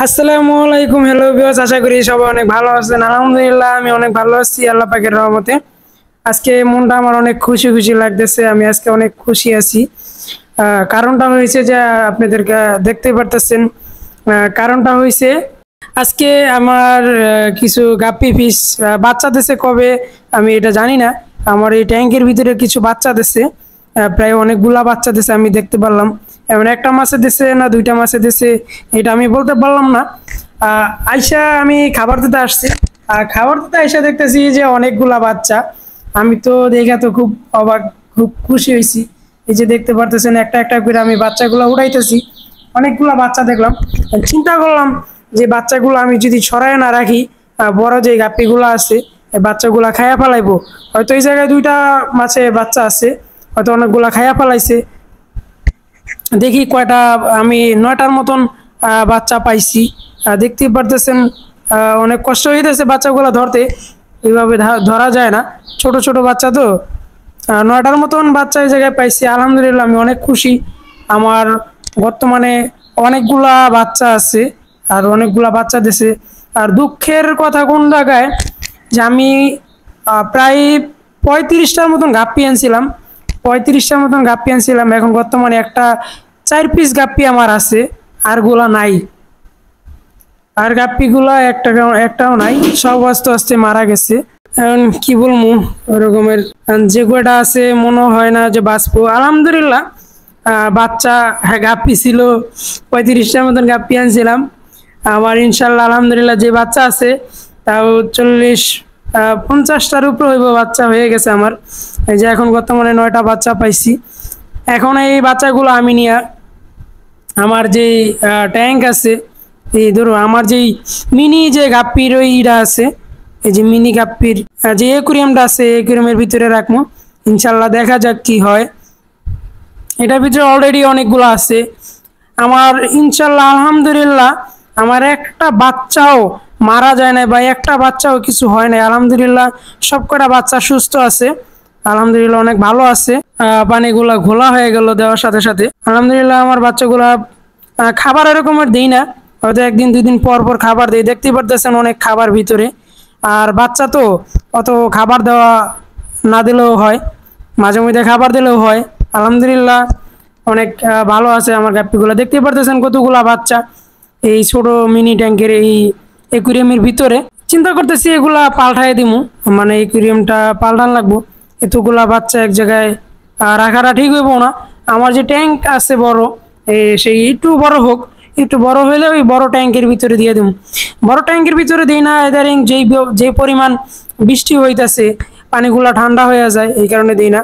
আসসালামু আলাইকুম। Hello viewers, আশা করি সবাই অনেক ভালো আছেন। আলহামদুলিল্লাহ আমি অনেক ভালো আছি আল্লাহ পাকের রহমতে। আজকে মনটা আমার অনেক খুশি খুশি লাগতেছে। আমি আজকে অনেক খুশি আছি। কারণটা হয়েছে যে আপনাদেরকে দেখতে পারতেছেন। কারণটা হয়েছে আজকে আমার কিছু গাপ্পি ফিশ বাচ্চা দিছে কবে আমি এটা জানি না। আমার এই ট্যাঙ্কের ভিতরে কিছু বাচ্চা দিছে, প্রায় অনেকগুলা বাচ্চা দিছে আমি দেখতে পারলাম। এমন একটা মাছে দিছে না দুইটা মাছে দিছে এটা আমি বলতে পারলাম না। আইসা আমি খাবার দিতে আসছি, আর খাবার দিতে আইসা দেখতেছি যে অনেকগুলা বাচ্চা। আমি তো দেখে তো খুব অবাক, খুব খুশি হয়েছি। এই যে দেখতে পারতেছেন একটা একটা করে আমি বাচ্চাগুলো উঠাইতেছি। অনেকগুলা বাচ্চা দেখলাম, চিন্তা করলাম যে বাচ্চাগুলো আমি যদি ছড়ায় না রাখি, বড় যে গাপ্পিগুলো আছে এই বাচ্চাগুলা খাইয়া ফেলাইবো। হয়তো এই জায়গায় দুইটা মাছে বাচ্চা আছে, হয়তো অনেকগুলা খাইয়া ফেলাইছে। দেখি কয়টা, আমি 9টার মতন বাচ্চা পাইছি। দেখতেই পারতেছেন অনেক কষ্ট হইতেছে বাচ্চাগুলো ধরতে, এইভাবে ধরা যায় না, ছোট ছোট বাচ্চা তো। 9টার মতন বাচ্চা এই জায়গায় পাইছি, আলহামদুলিল্লাহ আমি অনেক খুশি। আমার বর্তমানে অনেকগুলা বাচ্চা আছে, আর অনেকগুলা বাচ্চা দিছে। আর দুঃখের কথা কোন জায়গায়, যে আমি প্রায় 35টার মতন গাপ্পি আনছিলাম। 35টার মতন গাপ্পি আনছিলাম, এখন বর্তমানে একটা 4 পিস গাপ্পি আমার আছে, আর গুলা নাই। আর গাপ্পিগুলা একটাও নাই, সব আস্তে আস্তে মারা গেছে। এখন কি বলবো, ওরকমের যে কয়টা আছে মনে হয় না যে বাঁচবো। আলহামদুলিল্লাহ বাচ্চা, হ্যাঁ গাপ্পি ছিল 35টার মতন গাপ্পি আনছিলাম আমার। ইনশাল্লাহ আলহামদুলিল্লাহ যে বাচ্চা আছে তাও 40-50টার উপরে হইব, বাচ্চা হয়ে গেছে আমার। এই যে এখন বর্তমানে 9টা বাচ্চা পাইছি। এখন এই বাচ্চাগুলো আমি নিয়ে আমার যে ট্যাঙ্ক আছে, এই ধরো আমার যেই মিনি যে গাপ্পির ওই ইটা আছে, এই যে মিনি গাপ্পির যে একুরিয়ামটা আছে, একুরিয়ামের ভিতরে রাখবো। ইনশাল্লাহ দেখা যাক কি হয়। এটার ভিতরে অলরেডি অনেকগুলো আছে আমার। ইনশাল্লাহ আলহামদুলিল্লাহ আমার একটা বাচ্চাও মারা যায় না, বা একটা বাচ্চাও কিছু হয় না। আলহামদুলিল্লাহ সব কটা বাচ্চা সুস্থ আছে, আলহামদুলিল্লাহ অনেক ভালো আছে। পানিগুলা ঘোলা হয়ে গেল দেওয়ার সাথে সাথে। আলহামদুলিল্লাহ আমার বাচ্চাগুলা খাবার এরকমের দিই না, হয়তো একদিন দুই দিন পর পর খাবার দিই। দেখতেই পারতেছেন অনেক খাবার ভিতরে। আর বাচ্চা তো অত খাবার দেওয়া না দিলেও হয়, মাঝে মধ্যে খাবার দিলেও হয়। আলহামদুলিল্লাহ অনেক ভালো আছে আমার গাপ্পিগুলো। দেখতেই পারতেছেন কতগুলা বাচ্চা এই ছোট মিনি ট্যাঙ্কের এই একুরিয়ামের ভিতরে। চিন্তা করতেছি এগুলা পাল্টাই দিমু, মানে একুরিয়ামটা পাল্টান লাগবো। এতগুলা বাচ্চা এক জায়গায় রাখাটা ঠিক হইব না। আমার যে ট্যাঙ্ক আছে বড়, সেই একটু বড় হোক, একটু বড় হইলে ওই বড় ট্যাঙ্কের ভিতরে দিয়ে দিব। বড় ট্যাঙ্কের ভিতরে দিই না, এদারিং যে পরিমাণ বৃষ্টি হইতাছে পানিগুলা ঠান্ডা হয়ে যায়, এই কারণে দিই না।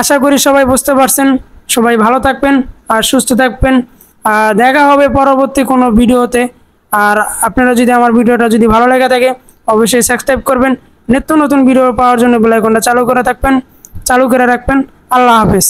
আশা করি সবাই বুঝতে পারছেন। সবাই ভালো থাকবেন আর সুস্থ থাকবেন। দেখা হবে পরবর্তী কোনো ভিডিওতে। আর আপনারা যদি আমার ভিডিওটা যদি ভালো লেগে থাকে অবশ্যই সাবস্ক্রাইব করবেন। নিত্য নতুন ভিডিও পাওয়ার জন্য বেল আইকনটা চালু করে রাখবেন। আল্লাহ হাফেজ।